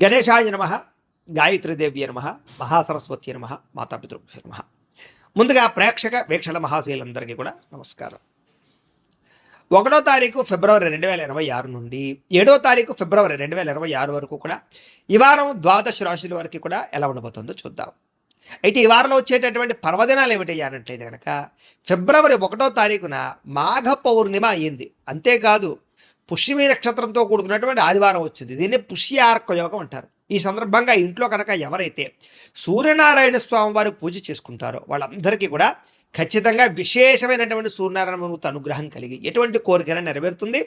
గణేశాయ నమ, గాయత్రీదేవ్య నమ, మహాసరస్వతి నమ, మాతాపితృభ్యో నమ. ముందుగా ప్రేక్షక వీక్షణ మహాశీలందరికీ కూడా నమస్కారం. 1వ తారీఖు ఫిబ్రవరి 2026 నుండి 7వ తారీఖు ఫిబ్రవరి 2026 వరకు కూడా ఈ వారం ద్వాదశ రాశుల వరకు కూడా ఎలా ఉండబోతుందో చూద్దాం. అయితే ఈ వారంలో వచ్చేటటువంటి పర్వదినాలు ఏమిటి అన్నట్లయితే కనుక ఫిబ్రవరి 1వ తారీఖున మాఘ పౌర్ణిమ అయ్యింది. అంతేకాదు పుష్యమి నక్షత్రంతో కూడుకున్నటువంటి ఆదివారం వచ్చింది. దీన్ని పుష్యార్క యోగం అంటారు. ఈ సందర్భంగా ఇంట్లో కనుక ఎవరైతే సూర్యనారాయణ స్వామి వారి పూజ చేసుకుంటారో వాళ్ళందరికీ కూడా ఖచ్చితంగా విశేషమైనటువంటి సూర్యనారాయణమూర్తి అనుగ్రహం కలిగి ఎటువంటి కోరికైనా నెరవేరుతుంది.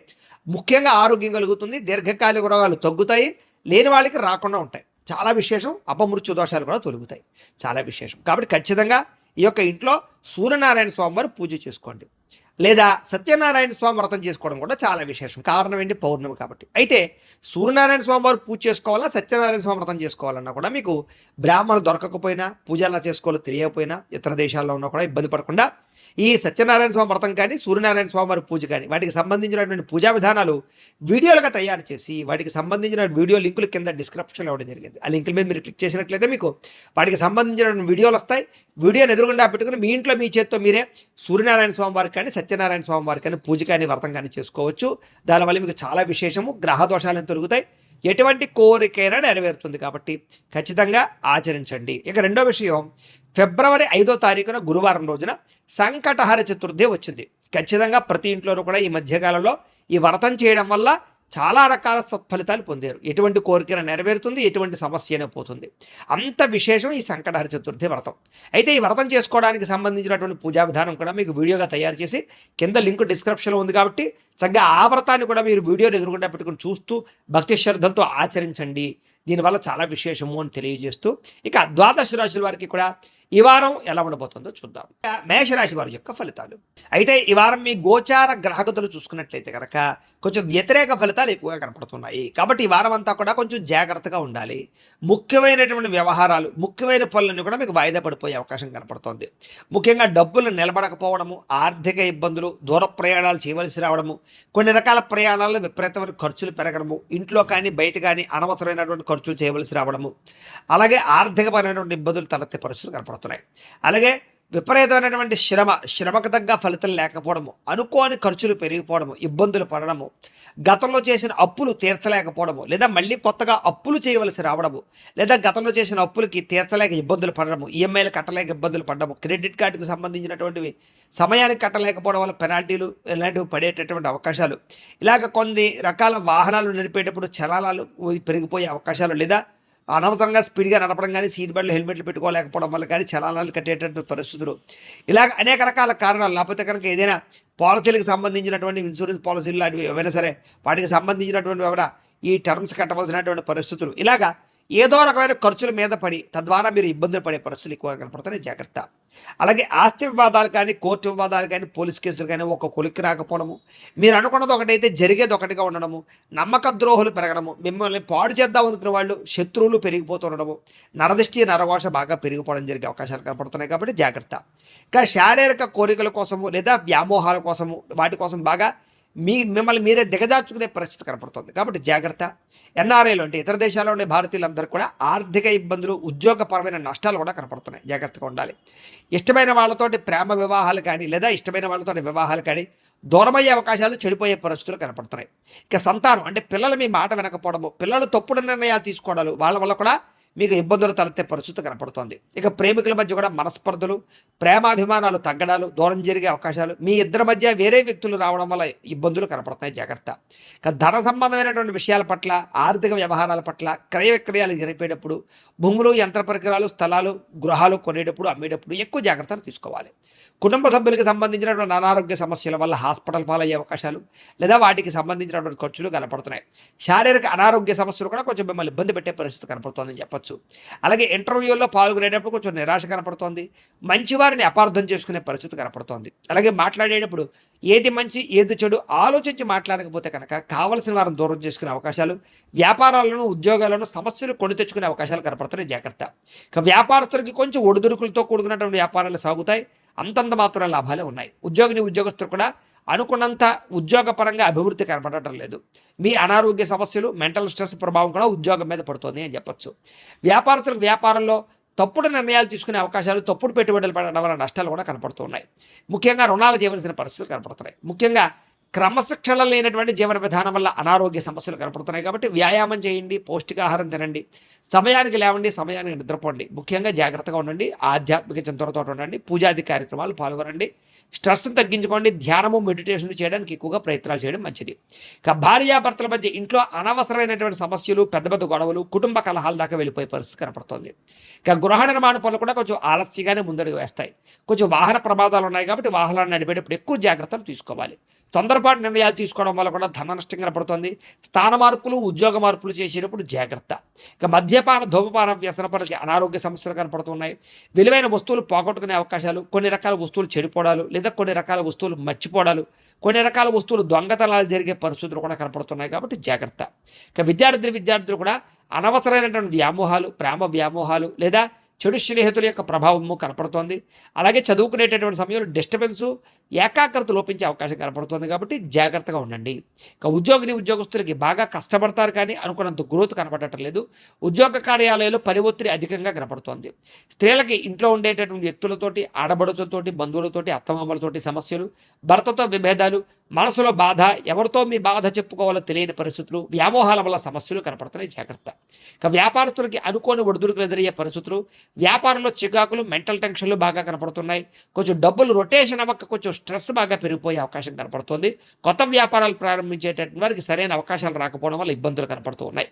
ముఖ్యంగా ఆరోగ్యం కలుగుతుంది, దీర్ఘకాలిక రోగాలు తగ్గుతాయి, లేని వాళ్ళకి రాకుండా ఉంటాయి. చాలా విశేషం. అపమృత్యు దోషాలు కూడా తొలగుతాయి. చాలా విశేషం. కాబట్టి ఖచ్చితంగా ఈ యొక్క ఇంట్లో సూర్యనారాయణ స్వామి వారు పూజ చేసుకోండి. లేదా సత్యనారాయణ స్వామి వ్రతం చేసుకోవడం కూడా చాలా విశేషం. కారణం ఏంటి? పౌర్ణమి కాబట్టి. అయితే సూర్యనారాయణ స్వామి వారు పూజ చేసుకోవాలా, సత్యనారాయణ స్వామి వ్రతం చేసుకోవాలన్నా కూడా మీకు బ్రాహ్మణులు దొరకకపోయినా, పూజ ఎలా చేసుకోవాలో తెలియకపోయినా, ఇతర దేశాల్లో ఉన్నా కూడా ఇబ్బంది పడకుండా ఈ సత్యనారాయణ స్వామి వ్రతం కానీ, సూర్యనారాయణ స్వామి వారి పూజ కానీ వాటికి సంబంధించినటువంటి పూజా విధానాలు వీడియోలుగా తయారు చేసి వాటికి సంబంధించిన వీడియో లింకులు కింద డిస్క్రిప్షన్లో ఇవ్వడం జరిగింది. ఆ లింకుల మీద మీరు క్లిక్ చేసినట్లయితే మీకు వాటికి సంబంధించినటువంటి వీడియోలు వస్తాయి. వీడియోని ఎదురుగుండా పెట్టుకుని మీ ఇంట్లో మీ చేత్తో మీరే సూర్యనారాయణ స్వామి వారికి కానీ, సత్యనారాయణ స్వామి వారికి కానీ పూజ కానీ, వ్రతం కానీ చేసుకోవచ్చు. దానివల్ల మీకు చాలా విశేషము. గ్రహ దోషాలను తొలుగుతాయి, ఎటువంటి కోరికైనా నెరవేరుతుంది. కాబట్టి ఖచ్చితంగా ఆచరించండి. ఇక రెండో విషయం, ఫిబ్రవరి 5వ తారీఖున గురువారం రోజున సంకటహర చతుర్థి వచ్చింది. ఖచ్చితంగా ప్రతి ఇంట్లోనూ కూడా ఈ మధ్యకాలంలో ఈ వ్రతం చేయడం వల్ల చాలా రకాల సత్ఫలితాలు పొందారు. ఎటువంటి కోరిక నెరవేరుతుంది, ఎటువంటి సమస్య అయినా పోతుంది. అంత విశేషం ఈ సంకటహర చతుర్థి వ్రతం. అయితే ఈ వ్రతం చేసుకోవడానికి సంబంధించినటువంటి పూజా విధానం కూడా మీకు వీడియోగా తయారు చేసి కింద లింక్ డిస్క్రిప్షన్లో ఉంది. కాబట్టి చక్కగా ఆ వ్రతాన్ని కూడా మీరు వీడియోని ఎదురుకుండా పెట్టుకుని చూస్తూ భక్తి శ్రద్ధలతో ఆచరించండి. దీనివల్ల చాలా విశేషము అని తెలియజేస్తూ ఇక ద్వాదశ రాశుల వారికి కూడా ఈ వారం ఎలా ఉండబోతుందో చూద్దాం. మేషరాశి వారి యొక్క ఫలితాలు. అయితే ఈ వారం మీ గోచార గ్రహగతులు చూసుకున్నట్లయితే కనుక కొంచెం వ్యతిరేక ఫలితాలు ఎక్కువగా కనపడుతున్నాయి. కాబట్టి ఈ వారం అంతా కూడా కొంచెం జాగ్రత్తగా ఉండాలి. ముఖ్యమైనటువంటి వ్యవహారాలు, ముఖ్యమైన పనులన్నీ కూడా మీకు వాయిదా పడిపోయే అవకాశం కనపడుతోంది. ముఖ్యంగా డబ్బులు నిలబడకపోవడము, ఆర్థిక ఇబ్బందులు, దూర ప్రయాణాలు చేయవలసి రావడము, కొన్ని రకాల ప్రయాణాల్లో విపరీతమైన ఖర్చులు పెరగడము, ఇంట్లో కానీ బయట కానీ అనవసరమైనటువంటి ఖర్చులు చేయవలసి రావడము, అలాగే ఆర్థికపరమైనటువంటి ఇబ్బందులు తలెత్తే పరిస్థితులు కనపడుతున్నాయి. అలాగే విపరీతమైనటువంటి శ్రమకు తగ్గ ఫలితం లేకపోవడము, అనుకోని ఖర్చులు పెరిగిపోవడము, ఇబ్బందులు పడడము, గతంలో చేసిన అప్పులు తీర్చలేకపోవడము, లేదా మళ్ళీ కొత్తగా అప్పులు చేయవలసి రావడము, లేదా గతంలో చేసిన అప్పులకి తీర్చలేక ఇబ్బందులు పడడము, ఈఎంఐలు కట్టలేక ఇబ్బందులు పడడము, క్రెడిట్ కార్డుకు సంబంధించినటువంటివి సమయానికి కట్టలేకపోవడం వల్ల పెనాల్టీలు ఇలాంటివి పడేటటువంటి అవకాశాలు, ఇలాగ కొన్ని రకాల వాహనాలు నడిపేటప్పుడు చలానాలు పెరిగిపోయే అవకాశాలు, లేదా అనవసరంగా స్పీడ్గా నడపడం కానీ, సీట్ బెల్ట్లు హెల్మెట్లు పెట్టుకోలేకపోవడం వల్ల కానీ చలానాలు కట్టేటటువంటి పరిస్థితులు, ఇలాగ అనేక రకాల కారణాలు. లేకపోతే కనుక ఏదైనా పాలసీలకు సంబంధించినటువంటి ఇన్సూరెన్స్ పాలసీలు లాంటివి ఏవైనా సరే వాటికి సంబంధించినటువంటి ఎవరైనా ఈ టర్మ్స్ కట్టవలసినటువంటి పరిస్థితులు, ఇలాగా ఏదో రకమైన ఖర్చుల మీద పడి తద్వారా మీరు ఇబ్బందులు పడే పరిస్థితులు ఎక్కువగా కనపడుతున్నాయి. జాగ్రత్త. అలాగే ఆస్తి వివాదాలు కానీ, కోర్టు వివాదాలు కానీ, పోలీస్ కేసులు కానీ ఒక కొలిక్కి రాకపోవడము, మీరు అనుకున్నది ఒకటైతే జరిగేది ఒకటిగా ఉండడము, నమ్మక ద్రోహులు పెరగడము, మిమ్మల్ని పాడు చేద్దాం అనుకున్న వాళ్ళు శత్రువులు పెరిగిపోతుండడము, నరదిష్టి నరఘోష బాగా పెరిగిపోవడం జరిగే అవకాశాలు కనపడుతున్నాయి. కాబట్టి జాగ్రత్త. ఇంకా శారీరక కోరికల కోసము లేదా వ్యామోహాల కోసము వాటి కోసం బాగా మిమ్మల్ని మీరే దిగజార్చుకునే పరిస్థితి కనపడుతుంది. కాబట్టి జాగ్రత్త. ఎన్ఆర్ఐలు అంటే ఇతర దేశాల్లో ఉండే భారతీయులందరూ కూడా ఆర్థిక ఇబ్బందులు, ఉద్యోగపరమైన నష్టాలు కూడా కనపడుతున్నాయి. జాగ్రత్తగా ఉండాలి. ఇష్టమైన వాళ్ళతోటి ప్రేమ వివాహాలు కానీ, లేదా ఇష్టమైన వాళ్ళతోటి వివాహాలు కానీ దూరమయ్యే అవకాశాలు, చెడిపోయే పరిస్థితులు కనపడుతున్నాయి. ఇక సంతానం అంటే పిల్లలు మీ మాట వినకపోవడము, పిల్లలు తప్పుడు నిర్ణయాలు తీసుకోవడాలు, వాళ్ళ వల్ల కూడా మీకు ఇబ్బందులు తలెత్తే పరిస్థితి కనపడుతోంది. ఇక ప్రేమికుల మధ్య కూడా మనస్పర్ధలు, ప్రేమాభిమానాలు తగ్గడాలు, దూరం జరిగే అవకాశాలు, మీ ఇద్దరి మధ్య వేరే వ్యక్తులు రావడం వల్ల ఇబ్బందులు కనపడుతున్నాయి. జాగ్రత్త. ఇక ధన సంబంధమైనటువంటి విషయాల పట్ల, ఆర్థిక వ్యవహారాల పట్ల, క్రయ విక్రయాలు జరిపేటప్పుడు, భూములు, యంత్ర పరికరాలు, స్థలాలు, గృహాలు కొనేటప్పుడు, అమ్మేటప్పుడు ఎక్కువ జాగ్రత్తలు తీసుకోవాలి. కుటుంబ సభ్యులకు సంబంధించినటువంటి అనారోగ్య సమస్యల వల్ల హాస్పిటల్ పాలయ్యే అవకాశాలు, లేదా వాటికి సంబంధించినటువంటి ఖర్చులు కనపడుతున్నాయి. శారీరక అనారోగ్య సమస్యలు కూడా కొంచెం మిమ్మల్ని ఇబ్బంది పెట్టే పరిస్థితి కనపడుతోందని చెప్పచ్చు. అలాగే ఇంటర్వ్యూల్లో పాల్గొనేటప్పుడు కొంచెం నిరాశ కనపడుతోంది. మంచివారిని అపార్థం చేసుకునే పరిస్థితి కనపడుతోంది. అలాగే మాట్లాడేటప్పుడు ఏది మంచి ఏది చెడు ఆలోచించి మాట్లాడకపోతే కనుక కావలసిన వారిని దూరం చేసుకునే అవకాశాలు, వ్యాపారాలను, ఉద్యోగాలను సమస్యలు కొని తెచ్చుకునే అవకాశాలు కనపడుతున్నాయి. జాగ్రత్త. ఇక వ్యాపారస్తులకి కొంచెం ఒడిదుడుకులతో కూడుకున్నటువంటి వ్యాపారాలు సాగుతాయి. అంతంత మాత్రం లాభాలే ఉన్నాయి. ఉద్యోగిని, ఉద్యోగస్తులు కూడా అనుకున్నంత ఉద్యోగపరంగా అభివృద్ధి కనపడటం లేదు. మీ అనారోగ్య సమస్యలు, మెంటల్ స్ట్రెస్ ప్రభావం కూడా ఉద్యోగం మీద పడుతుంది అని చెప్పొచ్చు. వ్యాపారస్తులకు వ్యాపారంలో తప్పుడు నిర్ణయాలు తీసుకునే అవకాశాలు, తప్పుడు పెట్టుబడులు పెట్టడం వల్ల నష్టాలు కూడా కనపడుతున్నాయి. ముఖ్యంగా రుణాలు చేయవలసిన పరిస్థితులు కనపడుతున్నాయి. ముఖ్యంగా క్రమశిక్షణ లేనటువంటి జీవన విధానం వల్ల అనారోగ్య సమస్యలు కనపడుతున్నాయి. కాబట్టి వ్యాయామం చేయండి, పౌష్టికాహారం తినండి, సమయానికి లేవండి, సమయానికి నిద్రపోండి. ముఖ్యంగా జాగ్రత్తగా ఉండండి, ఆధ్యాత్మిక చింతనతో ఉండండి, పూజాది కార్యక్రమాలు పాల్గొనండి, స్ట్రెస్ను తగ్గించుకోండి, ధ్యానము మెడిటేషన్ చేయడానికి ఎక్కువగా ప్రయత్నాలు చేయడం మంచిది. ఇక భార్యాభర్తల మధ్య ఇంట్లో అనవసరమైనటువంటి సమస్యలు, పెద్ద పెద్ద గొడవలు, కుటుంబ కలహాల దాకా వెళ్ళిపోయే పరిస్థితి కనపడుతుంది. ఇక గృహ నిర్మాణ పనులు కూడా కొంచెం ఆలస్యంగానే ముందడుగు వేస్తాయి. కొంచెం వాహన ప్రమాదాలు ఉన్నాయి కాబట్టి వాహనాన్ని నడిపేటప్పుడు ఎక్కువ జాగ్రత్తలు తీసుకోవాలి. తొందరపాటు నిర్ణయాలు తీసుకోవడం వల్ల కూడా ధన నష్టం కనపడుతుంది. స్థాన మార్పులు, ఉద్యోగ మార్పులు చేసేటప్పుడు జాగ్రత్త. ఇక మద్యపాన, ధూమపాన వ్యసనపరులకి అనారోగ్య సమస్యలు కనపడుతున్నాయి. విలువైన వస్తువులు పోగొట్టుకునే అవకాశాలు, కొన్ని రకాల వస్తువులు చెడిపోవడాలు, లేదా కొన్ని రకాల వస్తువులు మర్చిపోవడాలు, కొన్ని రకాల వస్తువులు దొంగతనాలు జరిగే పరిస్థితులు కూడా కనపడుతున్నాయి. కాబట్టి జాగ్రత్త. ఇక విద్యార్థులు కూడా అనవసరమైనటువంటి వ్యామోహాలు, ప్రేమ వ్యామోహాలు లేదా చెడు స్నేహితుల యొక్క ప్రభావము కనపడుతోంది. అలాగే చదువుకునేటటువంటి సమయంలో డిస్టర్బెన్సు, ఏకాగ్రత లోపించే అవకాశం కనపడుతుంది. కాబట్టి జాగ్రత్తగా ఉండండి. ఇక ఉద్యోగస్తులకి బాగా కష్టపడతారు కానీ అనుకున్నంత గ్రోత్ కనపడటం లేదు. ఉద్యోగ కార్యాలయాల్లో పని ఒత్తిడి అధికంగా కనపడుతోంది. స్త్రీలకి ఇంట్లో ఉండేటటువంటి వ్యక్తులతోటి, ఆడబడులతోటి, బంధువులతోటి, అత్తమామలతోటి సమస్యలు, భర్తతో విభేదాలు, మనసులో బాధ, ఎవరితో మీ బాధ చెప్పుకోవాలో తెలియని పరిస్థితులు, వ్యామోహాల వల్ల సమస్యలు కనపడుతున్నాయి. జాగ్రత్త. ఇక వ్యాపారస్తులకి అనుకోని ఒడిదుడుకులు ఎదురయ్యే పరిస్థితులు, వ్యాపారంలో చికాకులు, మెంటల్ టెన్షన్లు బాగా కనపడుతున్నాయి. కొంచెం డబ్బులు రొటేషన్ అవ్వక కొంచెం స్ట్రెస్ బాగా పెరిగిపోయే అవకాశం కనపడుతుంది. కొత్త వ్యాపారాలు ప్రారంభించేటటువంటి వారికి సరైన అవకాశాలు రాకపోవడం వల్ల ఇబ్బందులు కనపడుతూ ఉన్నాయి.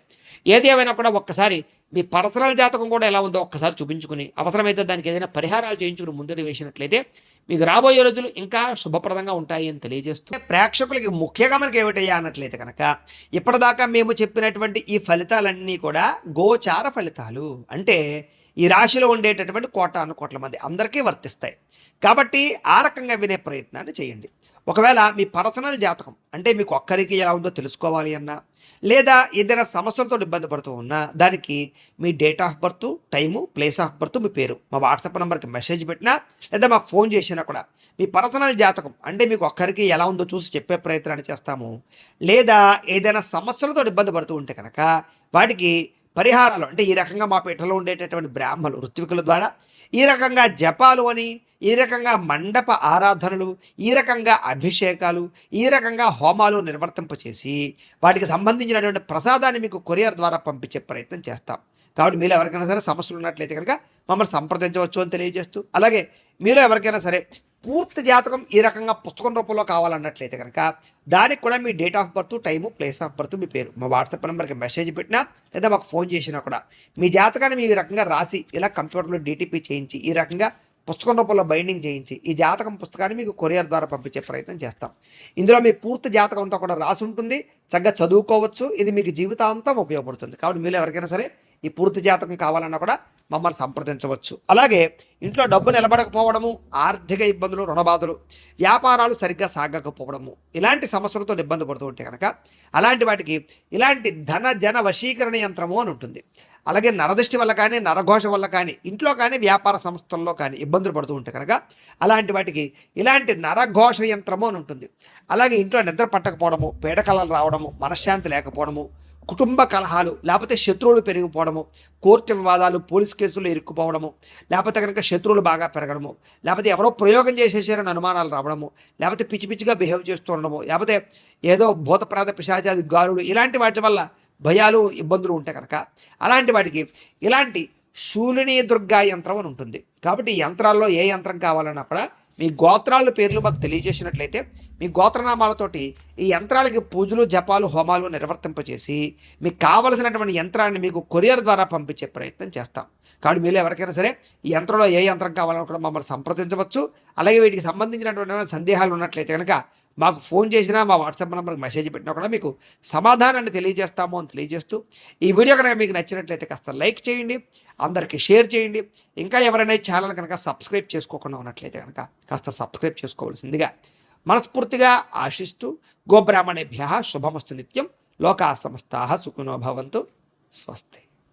ఏది ఏమైనా కూడా ఒక్కసారి మీ పర్సనల్ జాతకం కూడా ఎలా ఉందో ఒక్కసారి చూపించుకుని, అవసరమైతే దానికి ఏదైనా పరిహారాలు చేయించుకుని ముందడి వేసినట్లయితే మీకు రాబోయే రోజులు ఇంకా శుభప్రదంగా ఉంటాయి అని తెలియజేస్తూ, ప్రేక్షకులకి ముఖ్యంగా మనకి ఏమిటయ్యా అన్నట్లయితే కనుక ఇప్పటిదాకా మేము చెప్పినటువంటి ఈ ఫలితాలన్నీ కూడా గోచార ఫలితాలు. అంటే ఈ రాశిలో ఉండేటటువంటి కోట్ల మంది అందరికీ వర్తిస్తాయి. కాబట్టి ఆ రకంగా వినే ప్రయత్నాన్ని చేయండి. ఒకవేళ మీ పర్సనల్ జాతకం అంటే మీకు ఒక్కరికి ఎలా ఉందో తెలుసుకోవాలి అన్నా, లేదా ఏదైనా సమస్యలతో ఇబ్బంది పడుతూ ఉన్నా, దానికి మీ date of birth, time, place of birth, మీ పేరు మా వాట్సాప్ నెంబర్కి మెసేజ్ పెట్టినా, లేదా మాకు ఫోన్ చేసినా కూడా మీ పర్సనల్ జాతకం అంటే మీకు ఒక్కరికి ఎలా ఉందో చూసి చెప్పే ప్రయత్నాన్ని చేస్తాము. లేదా ఏదైనా సమస్యలతో ఇబ్బంది పడుతూ ఉంటే కనుక వాటికి పరిహారాలు అంటే ఈ రకంగా మా పీఠలో ఉండేటటువంటి బ్రాహ్మణులు, ఋత్వికుల ద్వారా ఈ రకంగా జపాలు అని, ఈ రకంగా మండప ఆరాధనలు, ఈ రకంగా అభిషేకాలు, ఈ రకంగా హోమాలు నిర్వర్తింపచేసి వాటికి సంబంధించినటువంటి ప్రసాదాన్ని మీకు కొరియర్ ద్వారా పంపించే ప్రయత్నం చేస్తాం. కాబట్టి మీరు ఎవరికైనా సరే సమస్యలు ఉన్నట్లయితే కనుక మమ్మల్ని సంప్రదించవచ్చు అని తెలియజేస్తూ, అలాగే మీరు ఎవరికైనా సరే పూర్తి జాతకం ఈ రకంగా పుస్తకం రూపంలో కావాలన్నట్లయితే కనుక దానికి కూడా మీ date of birth, time, place of birth, మీ పేరు మా వాట్సాప్ నెంబర్కి మెసేజ్ పెట్టినా, లేదా మాకు ఫోన్ చేసినా కూడా మీ జాతకాన్ని మీ రకంగా రాసి ఇలా కంప్యూటర్లో DTP చేయించి ఈ రకంగా పుస్తకం రూపంలో బైండింగ్ చేయించి ఈ జాతకం పుస్తకాన్ని మీకు కొరియర్ ద్వారా పంపించే ప్రయత్నం చేస్తాం. ఇందులో మీ పూర్తి జాతకం అంతా కూడా రాసి ఉంటుంది. చక్కగా చదువుకోవచ్చు. ఇది మీకు జీవితాంతం ఉపయోగపడుతుంది. కాబట్టి మీరు ఎవరికైనా సరే ఈ పూర్తి జాతకం కావాలన్నా కూడా మమ్మల్ని సంప్రదించవచ్చు. అలాగే ఇంట్లో డబ్బు నిలబడకపోవడము, ఆర్థిక ఇబ్బందులు, రుణబాధలు, వ్యాపారాలు సరిగ్గా సాగకపోవడము, ఇలాంటి సమస్యలతో ఇబ్బంది పడుతూ ఉంటే కనుక అలాంటి వాటికి ఇలాంటి జన వశీకరణ యంత్రము అని ఉంటుంది. అలాగే నరదృష్టి వల్ల కానీ, నరఘోష వల్ల కానీ, ఇంట్లో కానీ, వ్యాపార సంస్థల్లో కానీ ఇబ్బందులు పడుతూ ఉంటే కనుక అలాంటి వాటికి ఇలాంటి నరఘోష యంత్రము అని ఉంటుంది. అలాగే ఇంట్లో నిద్ర పట్టకపోవడము, పీడకలలు రావడము, మనశ్శాంతి లేకపోవడము, కుటుంబ కలహాలు, లేకపోతే శత్రువులు పెరిగిపోవడము, కోర్టు వివాదాలు, పోలీస్ కేసులు ఇరుక్కుపోవడము, లేకపోతే కనుక శత్రువులు బాగా పెరగడము, లేకపోతే ఎవరో ప్రయోగం చేసేసారని అనుమానాలు రావడము, లేకపోతే పిచ్చి పిచ్చిగా బిహేవ్ చేస్తూ ఉండడము, లేకపోతే ఏదో భూతప్రాత పిశాచాది గారులు, ఇలాంటి వాటి వల్ల భయాలు, ఇబ్బందులు ఉంటే కనుక అలాంటి వాటికి ఇలాంటి శూలిని దుర్గా యంత్రం అని ఉంటుంది. కాబట్టి ఈ యంత్రాల్లో ఏ యంత్రం కావాలన్నా కూడా మీ గోత్రాల పేర్లు మాకు తెలియజేసినట్లయితే మీ గోత్రనామాలతోటి ఈ యంత్రాలకి పూజలు, జపాలు, హోమాలు నిర్వర్తింపచేసి మీకు కావలసినటువంటి యంత్రాన్ని మీకు కొరియర్ ద్వారా పంపించే ప్రయత్నం చేస్తాం. కాబట్టి మీరు ఎవరికైనా సరే ఈ యంత్రంలో ఏ యంత్రం కావాలన్నా కూడా మమ్మల్ని సంప్రదించవచ్చు. అలాగే వీటికి సంబంధించినటువంటి సందేహాలు ఉన్నట్లయితే కనుక మాకు ఫోన్ చేసినా, మా వాట్సాప్ నెంబర్కి మెసేజ్ పెట్టినా కూడా మీకు సమాధానాన్ని తెలియజేస్తాము అని తెలియజేస్తూ, ఈ వీడియో కనుక మీకు నచ్చినట్లయితే కాస్త లైక్ చేయండి, అందరికీ షేర్ చేయండి. ఇంకా ఎవరైనా ఛానల్ కనుక సబ్స్క్రైబ్ చేసుకోకుండా ఉన్నట్లయితే కనుక కాస్త సబ్స్క్రైబ్ చేసుకోవాల్సిందిగా మనస్ఫూర్తిగా ఆశిస్తూ, గోబ్రాహ్మణేభ్యః శుభమస్తు నిత్యం, లోకా సమస్తాః సుఖినో భవంతు, స్వస్తి.